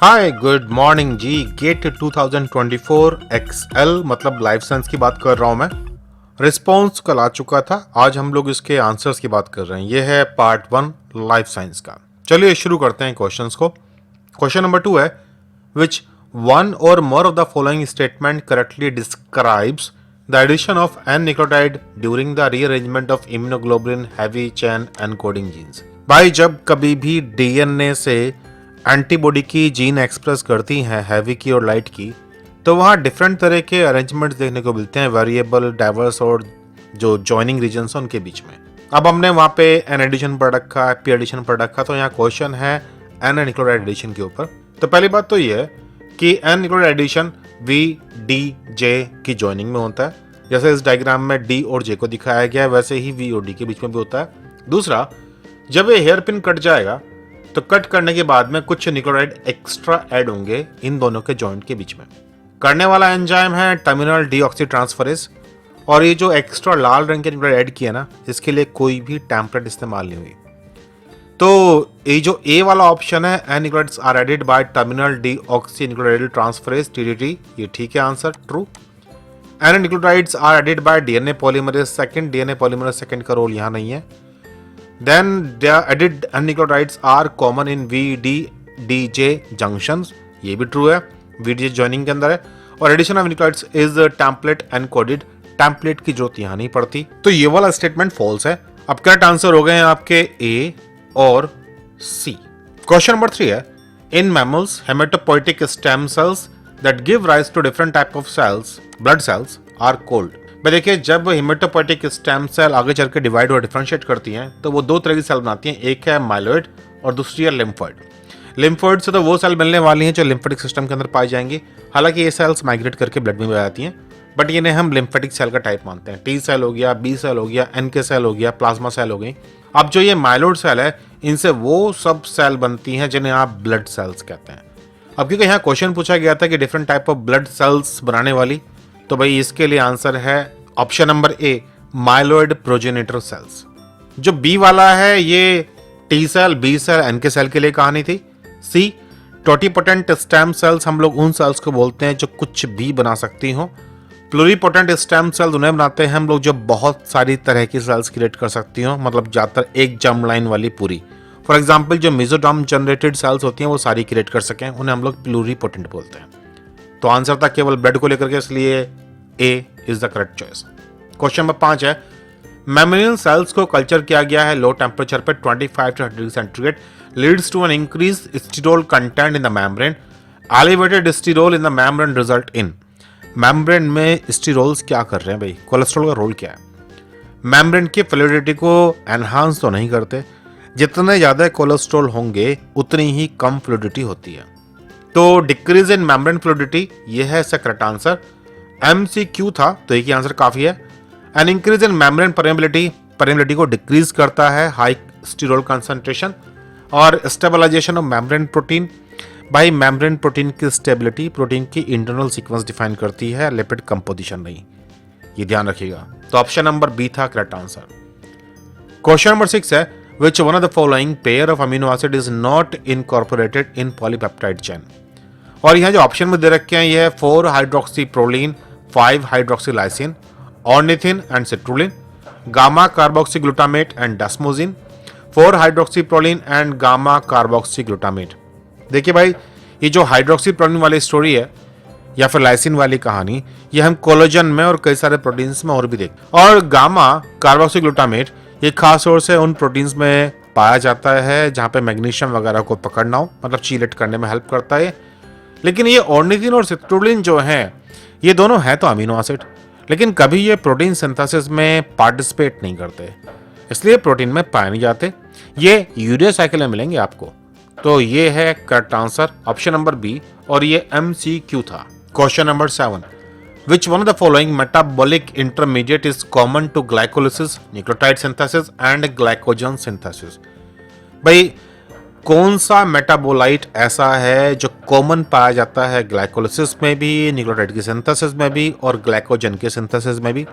Hi good morning जी। Gate 2024 XL मतलब life science की बात कर रहा हूं मैं। रिस्पॉन्स कल आ चुका था, आज हम लोग इसके आंसर्स की बात कर रहे हैं। ये है पार्ट 1 लाइफ साइंस का। चलिए शुरू करते हैं क्वेश्चंस को। क्वेश्चन नंबर 2 है, which one or more of the following statement correctly describes the addition of N nucleotide during the rearrangement of immunoglobulin heavy chain encoding genes. भाई जब कभी भी डीएनए से एंटीबॉडी की जीन एक्सप्रेस करती हैं हैवी की और लाइट की, तो वहाँ डिफरेंट तरह के अरेंजमेंट्स देखने को मिलते हैं, वेरिएबल, डाइवर्स और जो जॉइनिंग रीजन्स हैं उनके बीच में। अब हमने वहाँ पे एन एडिशन पढ़ रखा है, पी एडिशन पढ़ रखा, तो यहाँ क्वेश्चन है एन न्यूक्लियोटाइड एडिशन के ऊपर। तो पहली बात तो ये है कि N nucleotide addition V D J की जॉइनिंग में होता है, जैसे इस डायग्राम में डी और जे को दिखाया गया है वैसे ही वी और डी के बीच में भी होता है। दूसरा, जब ये हेयर पिन कट जाएगा तो कट करने के बाद में कुछ न्यूक्लियोटाइड एक्स्ट्रा ऐड होंगे इन दोनों के जॉइंट के बीच में। करने वाला एंजाइम है टर्मिनल डीऑक्सीट्रांसफरेज, और ये जो एक्स्ट्रा लाल रंग के न्यूक्लियोटाइड ऐड किया ना, इसके लिए कोई भी टेम्पलेट इस्तेमाल नहीं हुई। तो ये जो ए वाला ऑप्शन है, N nucleotides are added by terminal deoxy nucleotide transferase TDT, ये ठीक है answer, true. N nucleotides are added by DNA polymerase second, DNA polymerase second का रोल यहाँ नहीं है। Then the added nucleotides are common in VD-DJ junctions, ये भी true है, VDJ joining के अंदर है। और addition of nucleotides is template encoded, template की जरूरत यहाँ नहीं पड़ती, तो ये वाला स्टेटमेंट फॉल्स है। अब करेक्ट आंसर हो गए हैं आपके ए और सी। क्वेश्चन नंबर 3 है, in mammals hematopoietic stem cells that give rise to different type of cells, blood cells are called. देखिए, जब हेमेटोपोइटिक स्टेम सेल आगे चल के डिवाइड और डिफरेंशिएट करती हैं तो वो दो तरह की सेल बनाती हैं, एक है माइलॉइड और दूसरी है लिम्फोइड। लिम्फोइड से तो वो सेल मिलने वाली हैं जो लिम्फेटिक सिस्टम के अंदर पाई जाएंगी। हालांकि ये सेल्स माइग्रेट करके ब्लड में जाती हैं, बट इन्हें हम लिम्फेटिक सेल का टाइप मानते हैं। टी सेल हो गया, बी सेल हो गया, एनके सेल हो गया, प्लाज्मा सेल हो गई। अब जो ये माइलॉइड सेल है, इनसे वो सब सेल बनती हैं जिन्हें आप ब्लड सेल्स कहते हैं। अब क्योंकि यहाँ क्वेश्चन पूछा गया था कि different type of blood cells बनाने वाली, तो भाई इसके लिए आंसर है option number A, myeloid progenitor cells. जो बी वाला है ये T cell, B cell, NK cell के लिए कहानी थी। सी, टोटिपोटेंट स्टेम सेल्स, हम लोग उन सेल्स को बोलते हैं जो कुछ भी बना सकती हो। प्लूरिपोटेंट स्टेम सेल्स उन्हें बनाते हैं हम लोग जो बहुत सारी तरह की सेल्स क्रिएट कर सकती हो, मतलब ज्यादातर एक जर्म लाइन वाली पूरी। फॉर एग्जाम्पल जो मेसोडर्म जनरेटेड सेल्स होती हैं वो सारी क्रिएट कर सकें, उन्हें हम लोग प्लूरिपोटेंट बोलते हैं। तो आंसर था केवल ब्लड को लेकर के, इसलिए A is the correct choice. Question number 5 है, मैमेलियन सेल्स को कल्चर किया गया है लो टेम्परेचर पे 25 to 100 degree centigrade, leads to an increase sterol content in the membrane, elevated sterol in the membrane result in. Membrane में sterols क्या कर रहे हैं भाई, कोलेस्ट्रॉल का रोल क्या है? मेम्ब्रेन की फ्लूइडिटी को एनहांस तो नहीं करते, जितने ज्यादा कोलेस्ट्रॉल होंगे उतनी ही कम फ्लूइडिटी होती है। तो डिक्रीज इन मेम्ब्रेन फ्लूइडिटी, ये है इसका करेक्ट आंसर। MCQ था तो एक ही आंसर काफी है। An increase in membrane permeability को डिक्रीज करता है हाई स्टीरोल कंसंट्रेशन। और स्टेबलाइजेशन ऑफ मेम्ब्रेन प्रोटीन, भाई मेम्ब्रेन प्रोटीन की स्टेबिलिटी प्रोटीन की इंटरनल सीक्वेंस डिफाइन करती है, लिपिड कंपोजिशन नहीं, ये ध्यान रखिएगा। तो ऑप्शन नंबर बी था करेक्ट आंसर। क्वेश्चन नंबर 6 है, which one of the following pair of amino acid is not incorporated in polypeptide chain. और यहाँ जो ऑप्शन में दे रखे हैं ये है 4 hydroxyproline, 5 hydroxylysine, ornithine and citrulline, gamma carboxyglutamate and desmosine, 4 hydroxyproline and gamma carboxyglutamate. देखिए भाई, ये जो हाइड्रोक्सीप्रोलीन वाली स्टोरी है या फिर लाइसिन वाली कहानी, ये हम कोलेजन में और कई सारे प्रोटीन्स में और भी देख। और गामा कार्बोक्सीग्लूटामेट ये खास तौर से उन प्रोटीन्स में पाया जाता है जहाँ पे मैग्नीशियम वगैरह को पकड़ना हो, मतलब चीलेट करने में हेल्प करता है। लेकिन ये ऑर्निथिन और सिट्रुलिन जो हैं, ये दोनों हैं तो अमीनो एसिड, लेकिन कभी ये प्रोटीन सिंथेसिस में पार्टिसिपेट नहीं करते, इसलिए प्रोटीन में पाए नहीं जाते। ये यूरिया साइकिल में मिलेंगे आपको। तो ये है correct answer option number B, और ये MCQ था। Question number 7, which one of the following metabolic intermediate is common to glycolysis, nucleotide synthesis and glycogen synthesis. भाई कौन सा मेटाबोलाइट ऐसा है जो कॉमन पाया जाता है ग्लाइकोलिसिस में भी, न्यूक्लियोटाइड की सिंथेसिस में भी और ग्लाइकोजन के सिंथेसिस में भी?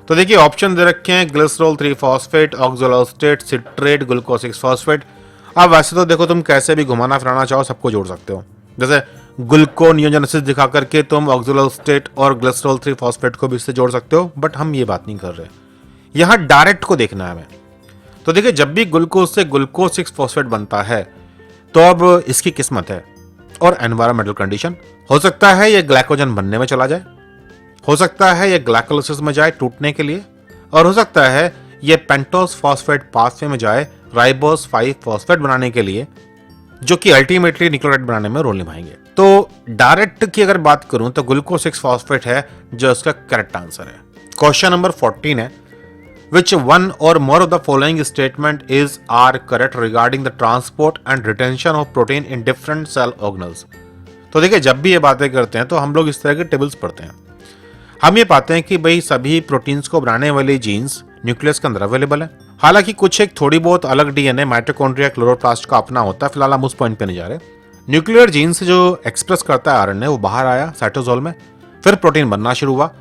तो देखिए ऑप्शन दे रखे हैं, glycerol 3 phosphate, oxaloacetate, citrate, glucose 6 phosphate. अब वैसे तो देखो, तुम कैसे भी घुमाना फिराना चाहो सबको जोड़ सकते हो। जैसे ग्लूकोनियोजेनेसिस दिखा करके तुम ऑक्सोलोस्टेट और ग्लिसरॉल 3 फॉस्फेट को भी इससे जोड़ सकते हो, बट हम ये बात नहीं कर रहे। यहाँ डायरेक्ट को देखना है हमें। तो देखिए, जब भी ग्लूकोज से ग्लूकोज 6 फॉस्फेट बनता है तो अब इसकी किस्मत है और एनवायरमेंटल कंडीशन। हो सकता है ये ग्लाइकोजन बनने में चला जाए, हो सकता है ये ग्लाइकोलाइसिस में जाए टूटने के लिए, और हो सकता है ये पेंटोस फॉस्फेट पाथवे में जाए राइबोस 5 फॉस्फेट बनाने के लिए, जो कि अल्टीमेटली न्यूक्लियोटाइड बनाने में रोल निभाएंगे। तो डायरेक्ट की अगर बात करूं तो ग्लूकोज 6 फॉस्फेट है जो इसका करेक्ट आंसर है। क्वेश्चन नंबर 14 है, which one or more of the following statement is are correct regarding the transport and retention of protein in different cell organelles। तो देखिए, जब भी ये बातें करते हैं तो हम लोग इस तरह के टेबल्स पढ़ते हैं। हम ये पाते हैं कि भाई सभी प्रोटीन्स को बनाने वाले जीन्स न्यूक्लियस के अंदर अवेलेबल है। हालांकि कुछ एक थोड़ी बहुत अलग डीएनए माइटोकॉन्ड्रिया क्लोरोप्लास्ट का अपना होता है, फिलहाल हम उस पॉइंट पे नहीं जा रहे। न्यूक्लियर जीन्स जो एक्सप्रेस करता है आरएनए, वो बाहर आया साइटोसोल में, फिर प्रोटीन बनना शुरू हुआ।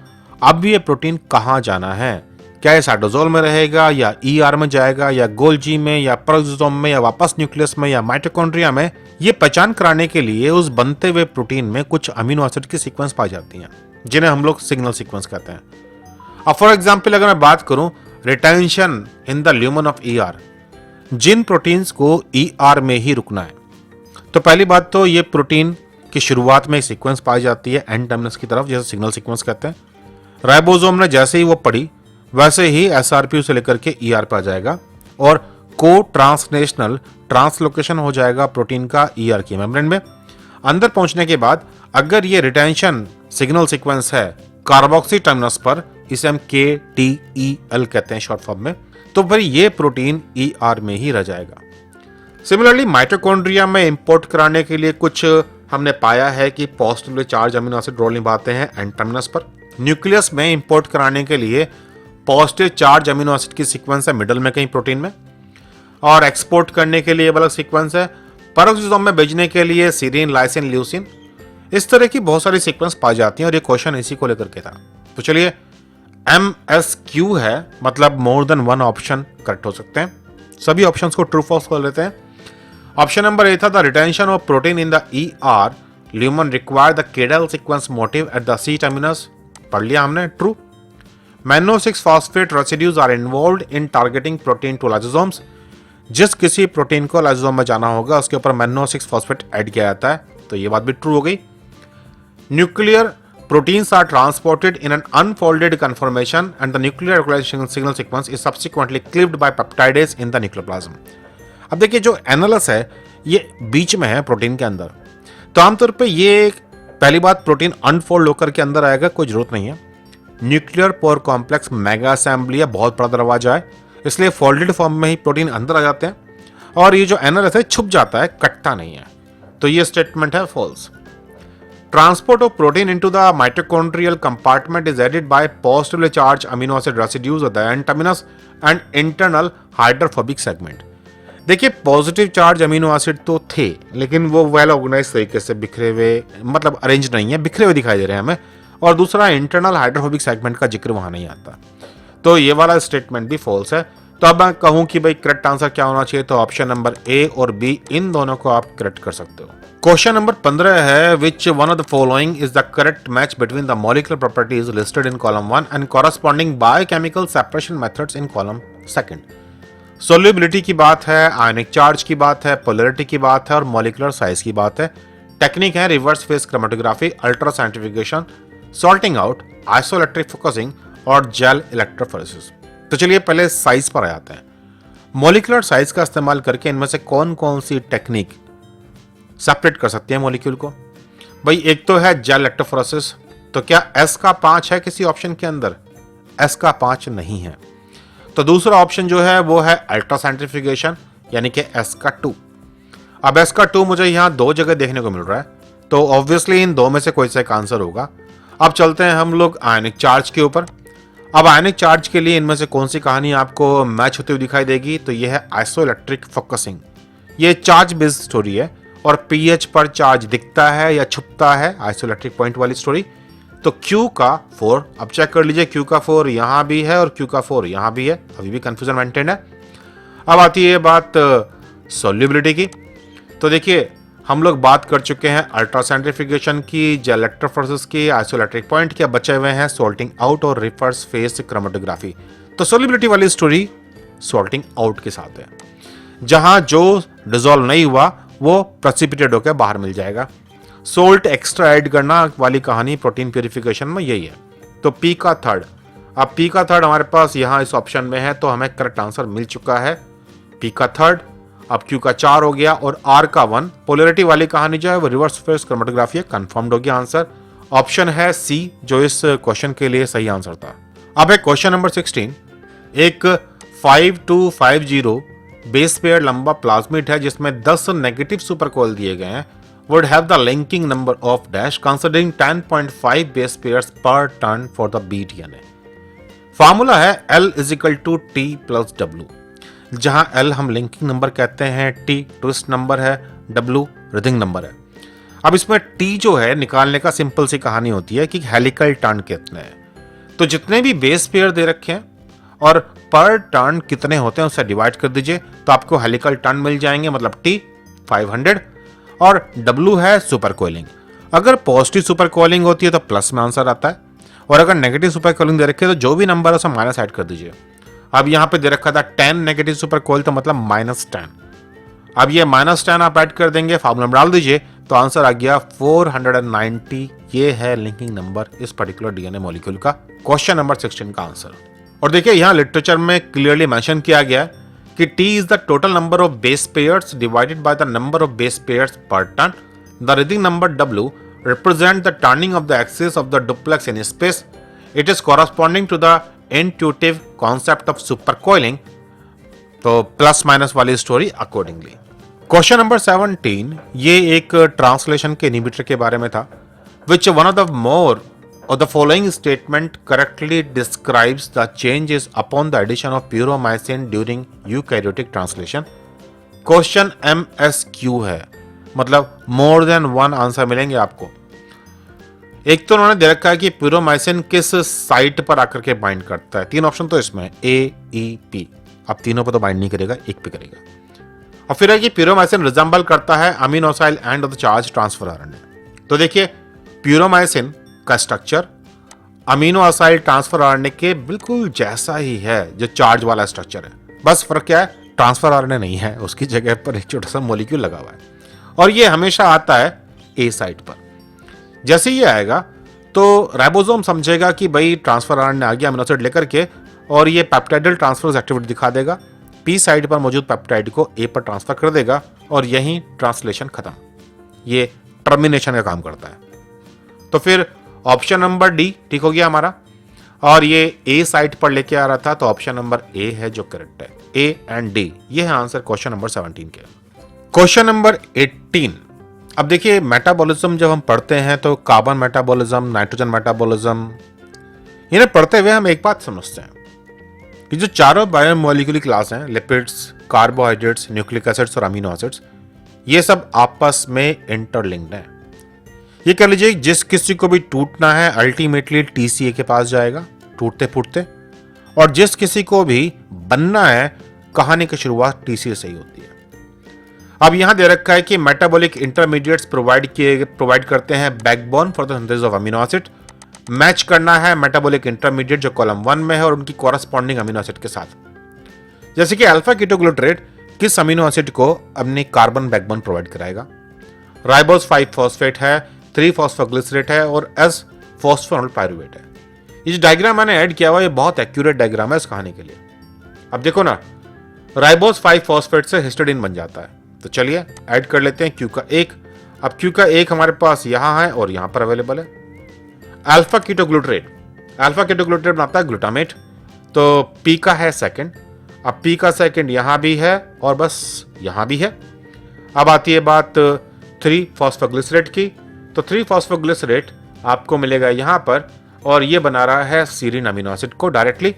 अब ये प्रोटीन कहाँ जाना है, क्या ये साइटोसोल में रहेगा या ईआर में जाएगा या गोल्जी में या पेरोक्सिसोम में या वापस न्यूक्लियस में या माइटोकॉन्ड्रिया में, ये पहचान कराने के लिए उस बनते हुए प्रोटीन में कुछ अमीनो एसिड की सीक्वेंस पाई जाती हैं, जिन्हें हम लोग सिग्नल सीक्वेंस कहते हैं। अब फॉर एग्जांपल अगर मैं बात करूं retention in the lumen of ER, जिन प्रोटीन्स को ईआर में ही रुकना है, तो पहली बात तो ये प्रोटीन की शुरुआत में सीक्वेंस पाई जाती है एन टर्मिनस की तरफ, जैसे सिग्नल सीक्वेंस कहते हैं। राइबोसोम ने जैसे ही वो पढ़ी वैसे ही एसआरपीयू से लेकर के ईआर पर आ जाएगा और को ट्रांसलेशनल ट्रांसलोकेशन हो जाएगा प्रोटीन का ईआर की मेम्ब्रेन में। अंदर पहुंचने के बाद अगर ये रिटेंशन सिग्नल सीक्वेंस है कार्बोक्सी टर्मिनस पर, इसे हम KTEL कहते हैं शॉर्ट फॉर्म में, तो फिर ये प्रोटीन ईआर में ही रह जाएगा। सिमिलरली माइटोकॉन्ड्रिया में इंपोर्ट कराने के लिए कुछ हमने पाया है कि positively charge amino acid role निभाते हैं एन टर्मिनस पर। न्यूक्लियस में इंपोर्ट कराने के लिए पॉजिटिव चार्ज अमीनो एसिड की सीक्वेंस है मिडल में कहीं प्रोटीन में, और एक्सपोर्ट करने के लिए अलग सीक्वेंस है। पेरोक्सिसोम में भेजने के लिए सीरीन, लाइसिन, ल्यूसिन, इस तरह की बहुत सारी सीक्वेंस पाई जाती हैं और ये क्वेश्चन इसी को लेकर के था। तो चलिए, MSQ है, मतलब more than one option correct हो सकते हैं। सभी ऑप्शंस को ट्रू फॉल्स कर लेते हैं। ऑप्शन नंबर ए था the retention of protein in the ER lumen require the KDEL sequence motif at the C terminus, पढ़ लिया हमने, true. Mannose 6 phosphate residues are involved in targeting protein to lysosomes, जिस किसी protein को lysosome में जाना होगा उसके ऊपर मैनो 6 फॉस्फेट ऐड किया जाता है, तो ये बात भी ट्रू हो गई। Nuclear proteins are transported in an unfolded conformation and the nuclear regulation signal sequence is subsequently clipped by peptidase in the nucleoplasm. अब देखिए, जो एनालस है ये बीच में है प्रोटीन के अंदर, तो आमतौर पे ये पहली बात प्रोटीन अनफोल्ड होकर के अंदर आएगा, कोई जरूरत नहीं है। Nuclear pore complex mega assembly है, बहुत बड़ा दरवाजा है, इसलिए फोल्डेड फॉर्म में ही प्रोटीन अंदर आ जाते हैं और ये जो एनालस है छुप जाता है, कटता नहीं है, तो ये स्टेटमेंट है false. Transport of protein into the mitochondrial compartment is aided by positively charge amino acid residues of the N terminus and internal hydrophobic segment. देखिए, पॉजिटिव चार्ज अमीनो एसिड तो थे, लेकिन वो वेल ऑर्गेनाइज तरीके से बिखरे हुए, मतलब अरेंज नहीं है, बिखरे हुए दिखाई दे रहे हैं हमें, और दूसरा इंटरनल हाइड्रोफोबिक सेगमेंट का जिक्र वहां नहीं आता, तो ये वाला स्टेटमेंट भी फॉल्स है। तो अब मैं कहूं कि भाई करेक्ट आंसर क्या होना चाहिए, तो ऑप्शन नंबर ए और बी, इन दोनों को आप करेक्ट कर सकते हो। क्वेश्चन नंबर 15 है, which one of the following is the correct match between the molecular properties listed in column 1 and corresponding biochemical separation methods in column 2। Solubility की बात है, आयनिक चार्ज की बात है, पोलैरिटी की बात है और मॉलिक्यूलर साइज की बात है। टेक्निक है reverse face chromatography, ultra साइंटिफिकेशन, salting out, isoelectric focusing और जेल इलेक्ट्रोफोरेसिस। तो चलिए पहले साइज पर आ जाते हैं। मॉलिक्यूलर साइज का इस्तेमाल करके इनमें से कौन कौन सी टेक्निक सेपरेट कर सकती है मॉलिक्यूल को। भाई एक तो है जेल इलेक्ट्रोफोरेसिस, तो क्या S का 5 है किसी ऑप्शन के अंदर? S का 5 नहीं है। तो दूसरा ऑप्शन जो है वो है अल्ट्रा साइंटिफिकेशन, यानी कि S का 2। अब S का 2 मुझे यहाँ दो जगह देखने को मिल रहा है, तो ऑब्वियसली इन दो में से कोई सा एक आंसर होगा। अब चलते हैं हम लोग आयनिक चार्ज के ऊपर। अब आयनिक चार्ज के लिए इनमें से कौन सी कहानी आपको मैच होती हुई दिखाई देगी, तो ये है आइसोइलेक्ट्रिक फोकसिंग। ये चार्ज बेस्ड स्टोरी है और पीएच पर चार्ज दिखता है या छुपता है, आइसोइलेक्ट्रिक पॉइंट वाली स्टोरी। तो Q का 4, अब चेक कर लीजिए, Q का 4 यहां भी है और Q का 4 यहां भी है, अभी भी कंफ्यूजन मेंटेन है। अब आती है बात सोल्यूबिलिटी की। तो देखिए हम लोग बात कर चुके हैं अल्ट्रासेंट्रिफिकेशन की, जेल इलेक्ट्रोफोरेसिस की, आइसोइलेक्ट्रिक पॉइंट के। बचे हुए हैं सॉल्टिंग आउट और रिवर्स फेस क्रोमेटोग्राफी। तो सोल्यूबिलिटी वाली स्टोरी सॉल्टिंग आउट के साथ है, जहां जो डिसॉल्व नहीं हुआ वो प्रेसिपिटेट होकर बाहर मिल जाएगा। सोल्ट एक्स्ट्रा ऐड करना वाली कहानी प्रोटीन प्यूरिफिकेशन में यही है। तो पी का थर्ड, अब पी का थर्ड हमारे पास यहाँ इस ऑप्शन में है, तो हमें करेक्ट आंसर मिल चुका है पी का थर्ड। अब क्यू का 4 हो गया और आर का 1। पोलैरिटी वाली कहानी जो है वो रिवर्स फेस क्रोमेटोग्राफी है, कंफर्म्ड हो गया आंसर। ऑप्शन है सी जो इस क्वेश्चन के लिए सही आंसर था। अब है क्वेश्चन नंबर 16। एक 5250 बेस पेयर लंबा प्लाज्मिड है जिसमें 10 नेगेटिव सुपर कॉइल दिए गए हैं। Would have the linking number of dash considering 10.5 base pairs per turn for the beat यानी। फार्मूला है L = T + W, जहां L हम लिंकिंग नंबर कहते हैं, T ट्विस्ट नंबर है, W रिथिंग नंबर है। अब इसमें T जो है निकालने का सिंपल सी कहानी होती है कि हेलिकल टर्न कितने हैं। तो जितने भी बेस पेयर दे रखे हैं और पर टर्न कितने होते हैं उससे डिवाइड कर दीजिए, तो आपको हेलिकल टर्न मिल जाएंगे, मतलब T 500 और W है सुपर कोइलिंग। अगर पॉजिटिव सुपर कोइलिंग होती है तो प्लस में आंसर आता है, और अगर नेगेटिव सुपर कोइलिंग दे रखे है तो जो भी नंबर है उसे माइनस ऐड कर दीजिए। अब यहाँ पे दे रखा था 10 नेगेटिव सुपर कोइल, तो मतलब -10। अब ये -10 आप ऐड कर देंगे, फार्मूला में डाल दीजिए, तो आंसर आ गया 490। ये है लिंकिंग नंबर इस पर्टिकुलर डीएनए मॉलिक्यूल का, क्वेश्चन नंबर 16 का आंसर। और देखिए यहाँ लिटरेचर में क्लियरली मेंशन किया गया है कि T is the total number of base pairs divided by the number of base pairs per turn. The reading number W represent the turning of the axis of the duplex in space. It is corresponding to the intuitive concept of supercoiling. तो plus minus वाली story accordingly. Question number 17 ये एक translation के inhibitor के बारे में था। Which one of the more of the following statement correctly describes the changes upon the addition of puromycin during eukaryotic translation? Question MSQ है, मतलब मोर देन वन आंसर मिलेंगे आपको। एक तो उन्होंने दे रखा है कि प्यूरोमाइसिन किस साइट पर आकर के बाइंड करता है। 3 ऑप्शन तो इसमें AEP। अब तीनों पर तो बाइंड नहीं करेगा, एक पे करेगा। और फिर है कि प्यूरोमाइसिन रिजेंबल करता है aminoacyl end of the charge transfer RNA. तो देखिए प्यूरोमाइसिन का स्ट्रक्चर अमीनोसाइल ट्रांसफर आरएनए के बिल्कुल जैसा ही है जो चार्ज वाला स्ट्रक्चर है। बस फर्क क्या है, ट्रांसफर आरएनए नहीं है, उसकी जगह पर एक छोटा सा मॉलिक्यूल लगा हुआ है, और ये हमेशा आता है ए साइट पर। जैसे ये आएगा तो राइबोसोम समझेगा कि भाई ट्रांसफर आरएनए आ गया अमीनो एसिड लेकर के, और ये पेप्टाइडल ट्रांसफर एक्टिविटी दिखा देगा, पी साइट पर मौजूद पेप्टाइड को ए पर ट्रांसफर कर देगा, और यहीं ट्रांसलेशन खत्म। ये टर्मिनेशन का काम करता है। तो फिर ऑप्शन नंबर डी ठीक हो गया हमारा, और ये ए साइट पर लेके आ रहा था, तो ऑप्शन नंबर ए है जो करेक्ट है। ए एंड डी ये है आंसर क्वेश्चन नंबर 17 के। Question number 18। अब देखिए मेटाबॉलिज्म जब हम पढ़ते हैं तो कार्बन मेटाबॉलिज्म, नाइट्रोजन मेटाबॉलिज्म, इन्हें पढ़ते हुए हम एक बात समझते हैं कि जो चारों बायोमोलिकुलर क्लास हैं, लिपिड्स, कार्बोहाइड्रेट्स, न्यूक्लिक एसिड्स और अमीनो एसिड्स, ये सब आपस में इंटरलिंक्ड हैं। ये कह लीजिए जिस किसी को भी टूटना है अल्टीमेटली TCA के पास जाएगा टूटते फूटते, और जिस किसी को भी बनना है कहानी की शुरुआत TCA से ही होती है। अब यहां दे रखा है कि मेटाबॉलिक इंटरमीडिएट्स प्रोवाइड करते हैं backbone for the synthesis of amino acid. Match करना है मेटाबॉलिक इंटरमीडिएट जो कॉलम 1 में है और उनकी कॉरस्पॉन्डिंग अमीनो एसिड के साथ। जैसे कि अल्फा कीटोग्लूटरेट किस अमीनो एसिड को अपनी कार्बन बैकबोन प्रोवाइड कराएगा। राइबोस 5 फॉस्फेट है, 3 फॉस्फोग्लिसरेट है और S फॉस्फोनल पायरुवेट है। ये जो डायग्राम मैंने ऐड किया हुआ ये बहुत एक्यूरेट डायग्राम है इस कहानी के लिए। अब देखो ना, राइबोस 5 फॉस्फेट से हिस्टिडीन बन जाता है, तो चलिए ऐड कर लेते हैं Q का 1। अब Q का 1 हमारे पास यहां है और यहां पर अवेलेबल है। अल्फा कीटोग्लूटरेट बनाता है ग्लूटामेट, तो P का है सेकंड। अब P का सेकंड यहां भी है और बस यहां भी है। अब आती है बात 3 फॉस्फोग्लिसरेट की, तो 3 फॉस्फोग्लिसरेट आपको मिलेगा यहां पर, और ये बना रहा है सीरीन अमीनो एसिड को डायरेक्टली।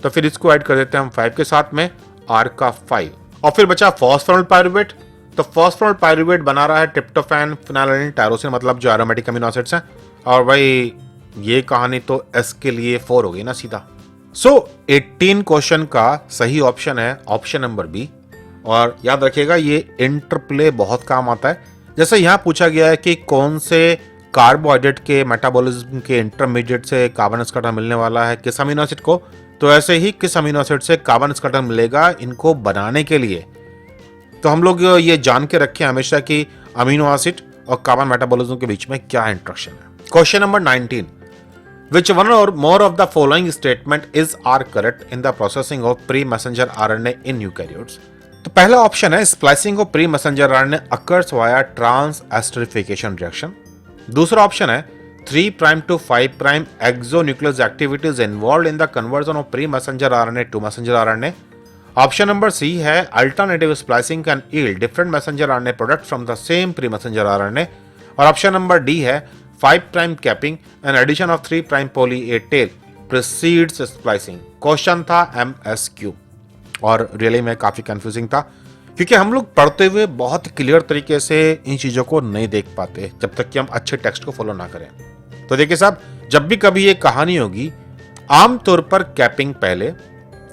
तो फिर इसको ऐड कर देते हैं हम 5 के साथ में, R का 5। और फिर बचा फॉस्फोनल पायरुवेट, तो फॉस्फोनल पायरुवेट बना रहा है ट्रिप्टोफैन, फिनाइलैनिन, टायरोसिन, मतलब जो एरोमेटिक अमीनो एसिड्स हैं। और भाई ये कहानी तो S के लिए 4 हो गई ना सीधा। 18 क्वेश्चन का सही ऑप्शन है ऑप्शन नंबर बी, और याद रखिएगा ये इंटरप्ले बहुत काम आता है। जैसे यहाँ पूछा गया है कि कौन से कार्बोहाइड्रेट के मेटाबॉलिज्म के इंटरमीडिएट से कार्बन स्कैटर मिलने वाला है किस अमीनो एसिड को, तो ऐसे ही किस अमीनो एसिड से कार्बन स्कैटर मिलेगा इनको बनाने के लिए। तो हम लोग ये जान के रखें हमेशा कि अमीनो एसिड और कार्बन मेटाबॉलिज्म के बीच में क्या इंटरेक्शन है। Question number 19, Which one or more of the following statement is are correct in the processing of pre-messenger RNA in eukaryotes? तो पहला ऑप्शन है splicing of pre messenger RNA occurs via trans esterification reaction. दूसरा option है 3 prime to 5 prime exonuclease activities involved in the conversion of pre messenger RNA to messenger RNA. Option number C है alternative splicing can yield different messenger RNA product from the same pre messenger RNA. और option number D है 5 prime capping and addition of 3 prime poly A tail precedes splicing. Question था MSQ और really में काफी confusing था क्योंकि हम लोग पढ़ते हुए बहुत क्लियर तरीके से इन चीजों को नहीं देख पाते जब तक कि हम अच्छे टेक्स्ट को फॉलो ना करें। तो देखिए साहब, जब भी कभी ये कहानी होगी आमतौर पर कैपिंग पहले,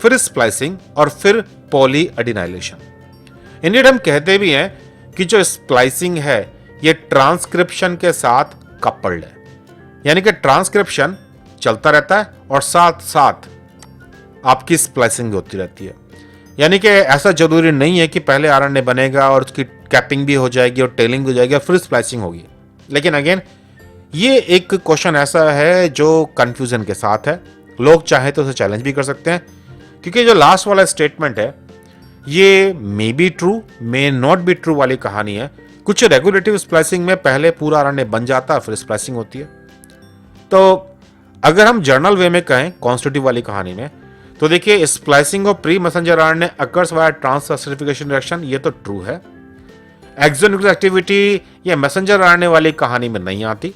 फिर स्प्लाइसिंग और फिर पॉली एडिनाइलेशन। इंडियन हम कहते भी हैं कि जो स्प्लाइसिंग है ये ट्रांसक्रिप्शन के साथ कपल्ड है, यानी कि ट्रांसक्रिप्शन चलता रहता है और साथ साथ आपकी स्प्लाइसिंग होती रहती है। यानी कि ऐसा जरूरी नहीं है कि पहले आरएनए बनेगा और उसकी कैपिंग भी हो जाएगी और टेलिंग हो जाएगी और फिर स्प्लाइसिंग होगी। लेकिन अगेन ये एक क्वेश्चन ऐसा है जो कंफ्यूजन के साथ है, लोग चाहे तो उसे चैलेंज भी कर सकते हैं क्योंकि जो लास्ट वाला स्टेटमेंट है ये may be true may not be true वाली कहानी है। कुछ रेगुलेटिव स्प्लाइसिंग में पहले पूरा आरएनए बन जाता है फिर स्प्लाइसिंग होती है। तो अगर हम जर्नल वे में कहें कॉन्स्टिट्यूटिव वाली कहानी में, तो देखिए splicing of pre messenger RNA occurs via trans esterification reaction, ये तो ट्रू है। एक्सोन्यूक्लियस एक्टिविटी ये मैसेंजर आरएनए वाली कहानी में नहीं आती,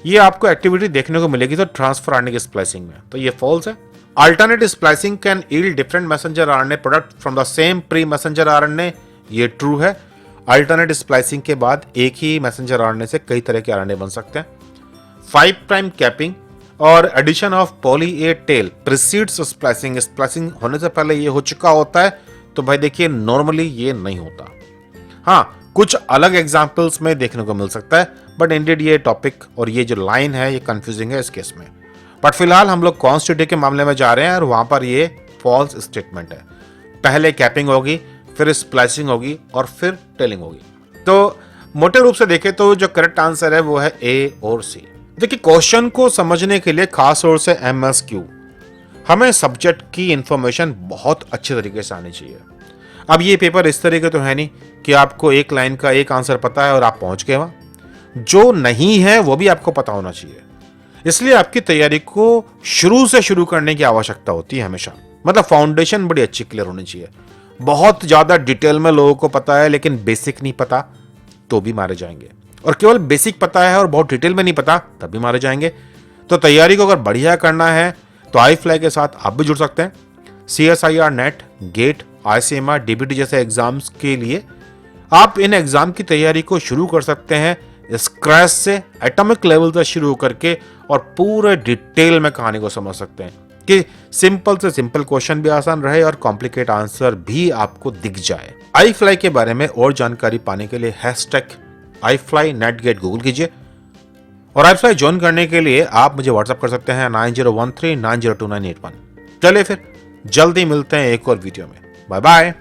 ये आपको एक्टिविटी देखने को मिलेगी तो ट्रांसफर आरएनए की स्प्लाइसिंग में, तो ये फॉल्स है। Alternate splicing can yield different messenger RNA product from the same pre messenger RNA, ये ट्रू है। अल्टरनेट स्प्लाइसिंग के बाद एक ही मैसेंजर आरएनए से कई तरह के आरएनए बन सकते हैं। 5 प्राइम कैपिंग और addition of poly A tail precedes splicing, splicing होने से पहले ये हो चुका होता है, तो भाई देखिए नॉर्मली ये नहीं होता। हाँ, कुछ अलग एग्जांपल्स में देखने को मिल सकता है, बट इंडेड ये टॉपिक और ये जो लाइन है ये कंफ्यूजिंग है इस केस में। बट फिलहाल हम लोग कॉन्स्टिट्यूटिव के मामले में जा रहे हैं और वहां पर ये फॉल्स स्टेटमेंट है। पहले कैपिंग होगी, फिर स्प्लाइसिंग होगी और फिर टेलिंग होगी। तो मोटे रूप से देखें तो जो करेक्ट आंसर है वो है ए और सी। देखिए क्वेश्चन को समझने के लिए खास तौर से एमएसक्यू हमें सब्जेक्ट की इंफॉर्मेशन बहुत अच्छे तरीके से आनी चाहिए। अब ये पेपर इस तरीके तो है नहीं कि आपको एक लाइन का एक आंसर पता है और आप पहुंच गए वहां, जो नहीं है वो भी आपको पता होना चाहिए। इसलिए आपकी तैयारी को शुरू से शुरू करने की आवश्यकता होती है हमेशा। मतलब फाउंडेशन बड़ी अच्छी क्लियर होनी चाहिए। बहुत ज्यादा डिटेल में लोगों को पता है लेकिन बेसिक नहीं पता तो भी मारे जाएंगे, और केवल बेसिक पता है और बहुत डिटेल में नहीं पता तब भी मारे जाएंगे। तो तैयारी को अगर बढ़िया करना है तो आई फ्लाई के साथ आप भी जुड़ सकते हैं। CSIR NET, GATE, ICMR, DBT जैसे एग्जाम्स के लिए आप इन एग्जाम की तैयारी को शुरू कर सकते हैं स्क्रैच से, एटॉमिक लेवल से शुरू करके, और पूरे डिटेल में कहानी को समझ सकते हैं कि सिंपल से सिंपल क्वेश्चन भी आसान रहे और कॉम्प्लिकेट आंसर भी आपको दिख जाए। आई फ्लाई के बारे में और जानकारी पाने के लिए #iFly NetGate गूगल कीजिए, और आई फ्लाई ज्वाइन करने के लिए आप मुझे व्हाट्सएप कर सकते हैं 9013902981। चलिए फिर जल्दी मिलते हैं एक और वीडियो में। Bye bye.